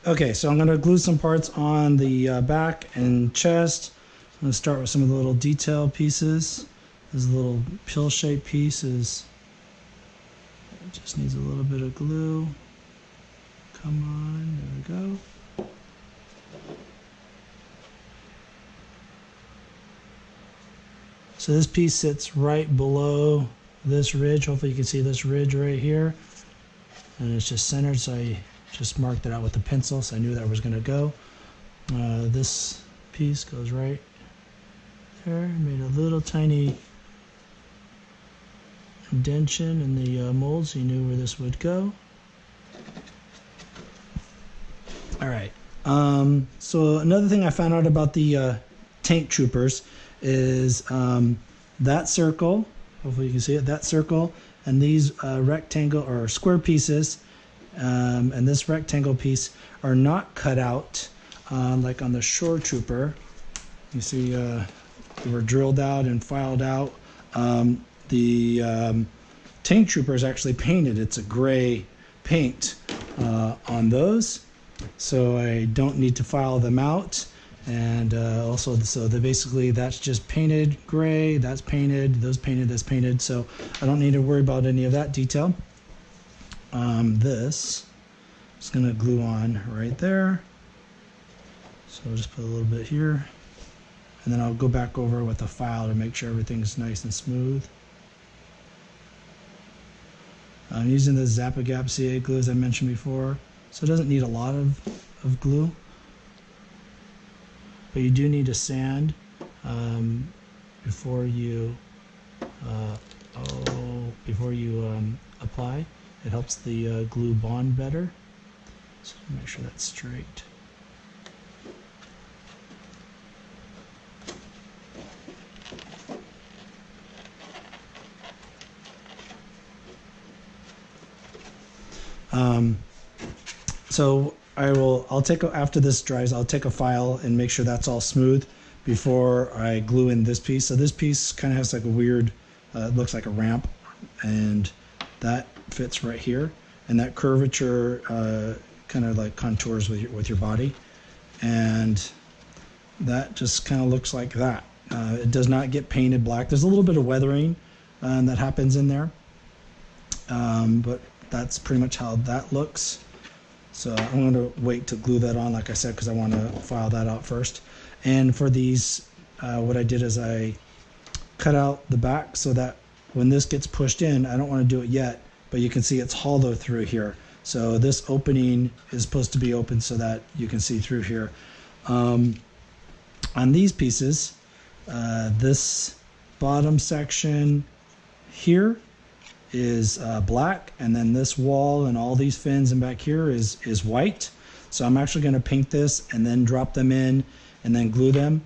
Okay, so I'm going to glue some parts on the back and chest. I'm going to start with some of the little detail pieces. This little pill-shaped piece it just needs a little bit of glue. Come on, there we go. So this piece sits right below this ridge. Hopefully you can see this ridge right here. And it's just centered, so I just marked it out with the pencil, so I knew that was going to go. This piece goes right there. Made a little tiny indentation in the mold, so you knew where this would go. All right. So another thing I found out about the tank troopers is that circle. Hopefully you can see it. That circle and these rectangle or square pieces. And this rectangle piece are not cut out like on the shore trooper. You see they were drilled out and filed out. The tank trooper is actually painted. It's a gray paint on those, so I don't need to file them out. And also, so basically that's just painted gray, that's painted, those painted, that's painted, so I don't need to worry about any of that detail. This is going to glue on right there, so I'll just put a little bit here, and then I'll go back over with a file to make sure everything's nice and smooth. I'm using the Zap-A-Gap CA glue as I mentioned before, so it doesn't need a lot of glue, but you do need to sand before you apply. It helps the glue bond better. So make sure that's straight. So after this dries, I'll take a file and make sure that's all smooth before I glue in this piece. So this piece kind of has like a weird, it looks like a ramp, and that fits right here, and that curvature kind of like contours with your body, and that just kind of looks like that. It does not get painted black. There's a little bit of weathering that happens in there, but that's pretty much how that looks. So I'm going to wait to glue that on, like I said, because I want to file that out first. And for these, what I did is I cut out the back so that when this gets pushed in, I don't want to do it yet, but you can see it's hollow through here. So this opening is supposed to be open so that you can see through here. On these pieces, this bottom section here is black, and then this wall and all these fins and back here is white. So I'm actually going to paint this and then drop them in and then glue them.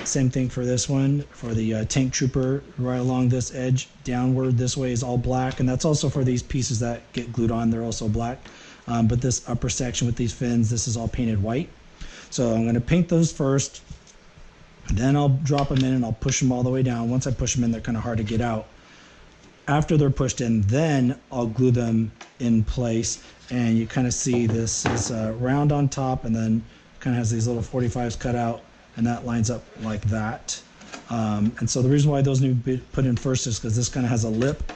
Same thing for this one, for the tank trooper, right along this edge downward this way is all black, and that's also for these pieces that get glued on, they're also black. But this upper section with these fins, this is all painted white. So I'm going to paint those first, then I'll drop them in and I'll push them all the way down. Once I push them in, they're kind of hard to get out. After they're pushed in, then I'll glue them in place, and you kind of see this is round on top and then kind of has these little 45s cut out, and that lines up like that. And so the reason why those need to be put in first is because this kind of has a lip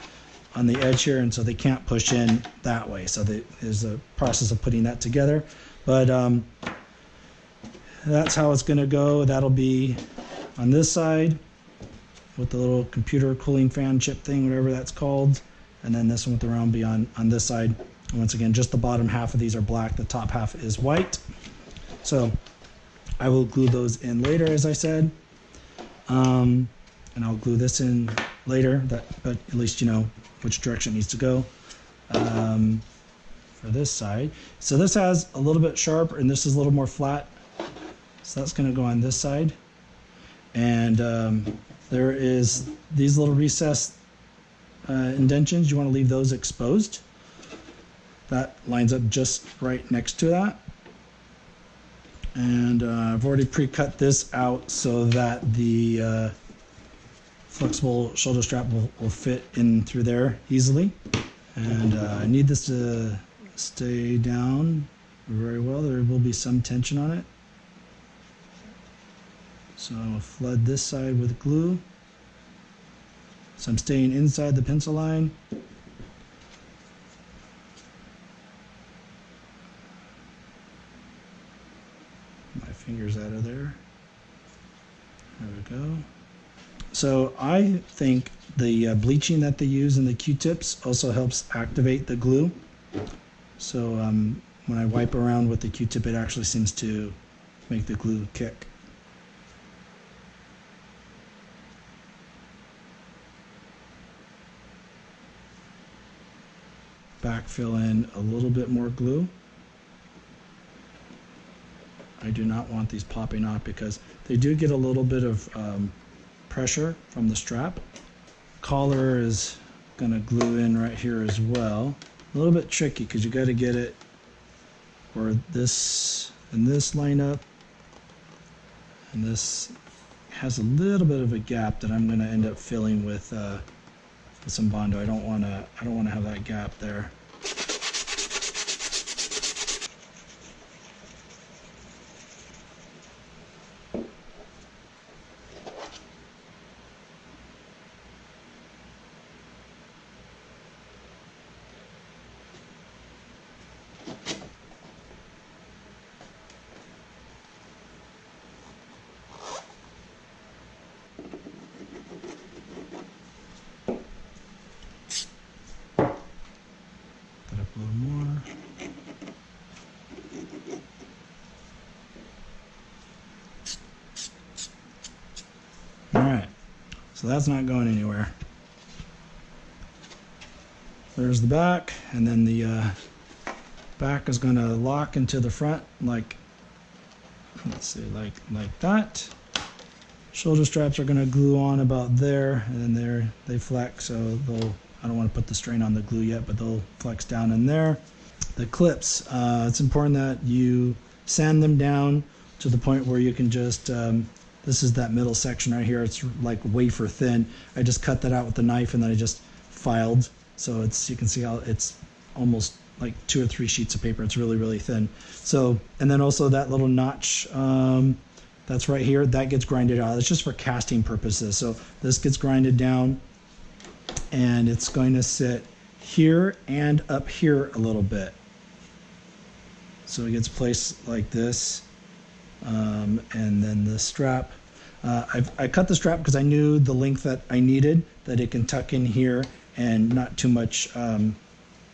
on the edge here, and so they can't push in that way. So there's a process of putting that together. But that's how it's going to go. That'll be on this side with the little computer cooling fan chip thing, whatever that's called. And then this one with the round be on this side. And once again, just the bottom half of these are black. The top half is white. So I will glue those in later, as I said. And I'll glue this in later, but at least you know which direction it needs to go. For this side. So this has a little bit sharper, and this is a little more flat. So that's going to go on this side. And there is these little recessed indentions. You want to leave those exposed. That lines up just right next to that. And I've already pre-cut this out so that the flexible shoulder strap will fit in through there easily. And I need this to stay down very well. There will be some tension on it. So I'll flood this side with glue. So I'm staying inside the pencil line. My fingers out of there. There we go. So I think the bleaching that they use in the Q-tips also helps activate the glue. So when I wipe around with the Q-tip, it actually seems to make the glue kick. Backfill in a little bit more glue. I do not want these popping off because they do get a little bit of pressure from the strap. Collar is going to glue in right here as well. A little bit tricky because you got to get it where this and this line up, and this has a little bit of a gap that I'm going to end up filling with some Bondo. I don't want to have that gap there. A little more. All right, so that's not going anywhere. There's the back, and then the back is going to lock into the front like, let's see, like that. Shoulder straps are going to glue on about there, and then they flex, so they'll, I don't want to put the strain on the glue yet, but they'll flex down in there. The clips, it's important that you sand them down to the point where you can just, this is that middle section right here, it's like wafer thin. I just cut that out with the knife and then I just filed. So it's, you can see how it's almost like 2 or 3 sheets of paper. It's really, really thin. So, and then also that little notch, that's right here, that gets grinded out. It's just for casting purposes. So this gets grinded down, and it's going to sit here and up here a little bit. So it gets placed like this, and then the strap. I cut the strap because I knew the length that I needed, that it can tuck in here and not too much,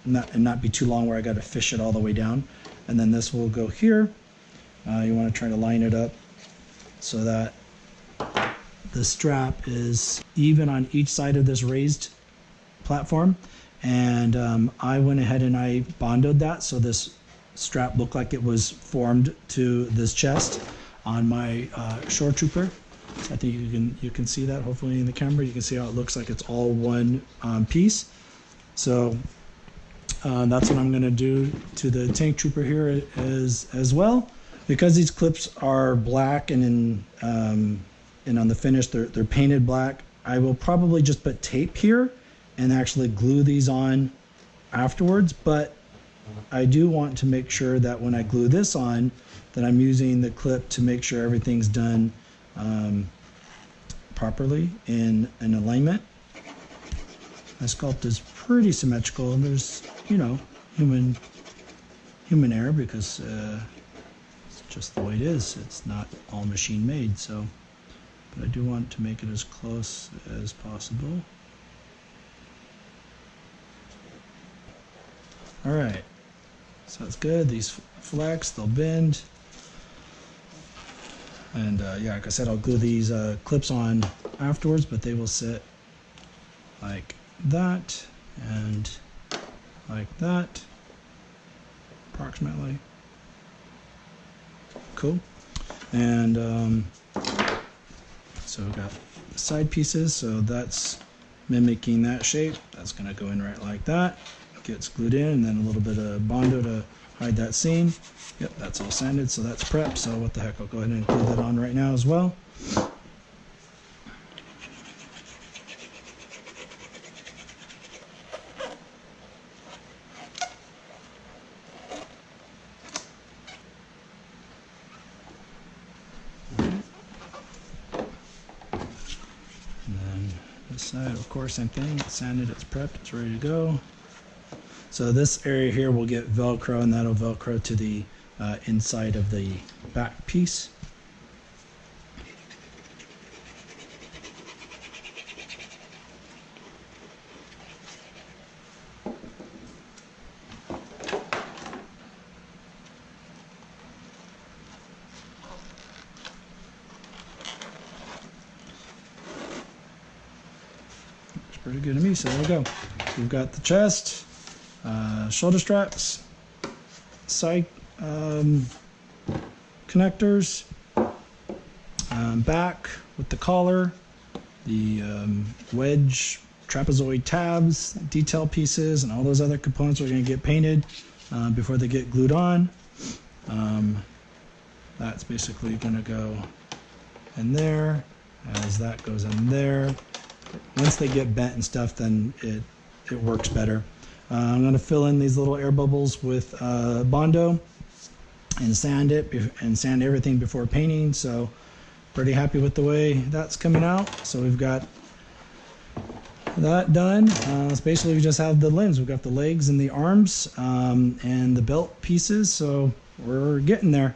not be too long where I got to fish it all the way down. And then this will go here. You want to try to line it up so that the strap is even on each side of this raised platform. And I went ahead and I bondoed that so this strap looked like it was formed to this chest on my Shore Trooper. So I think you can see that hopefully in the camera. You can see how it looks like it's all one piece. So that's what I'm going to do to the Tank Trooper here as well. Because these clips are black and on the finish they're painted black, I will probably just put tape here and actually glue these on afterwards. But I do want to make sure that when I glue this on, that I'm using the clip to make sure everything's done properly in an alignment. My sculpt is pretty symmetrical, and there's, you know, human error because it's just the way it is. It's not all machine made, so, but I do want to make it as close as possible. All right, so that's good. These flex, they'll bend. And yeah, like I said, I'll glue these clips on afterwards, but they will sit like that and like that, approximately. Cool. And so we've got the side pieces, so that's mimicking that shape. That's going to go in right like that. Gets glued in, and then a little bit of Bondo to hide that seam. Yep, that's all sanded, so that's prepped. So what the heck, I'll go ahead and glue that on right now as well. This side, of course, same thing. It's sanded, it's prepped, it's ready to go. So this area here will get Velcro, and that'll Velcro to the inside of the back piece. Pretty good to me, so there we go. We've got the chest, shoulder straps, side connectors, back with the collar, the wedge trapezoid tabs, detail pieces, and all those other components are going to get painted before they get glued on. That's basically going to go in there as that goes in there. Once they get bent and stuff, then it works better. I'm going to fill in these little air bubbles with Bondo and sand it and sand everything before painting. So pretty happy with the way that's coming out. So we've got that done. So basically we just have the limbs. We've got the legs and the arms and the belt pieces. So we're getting there.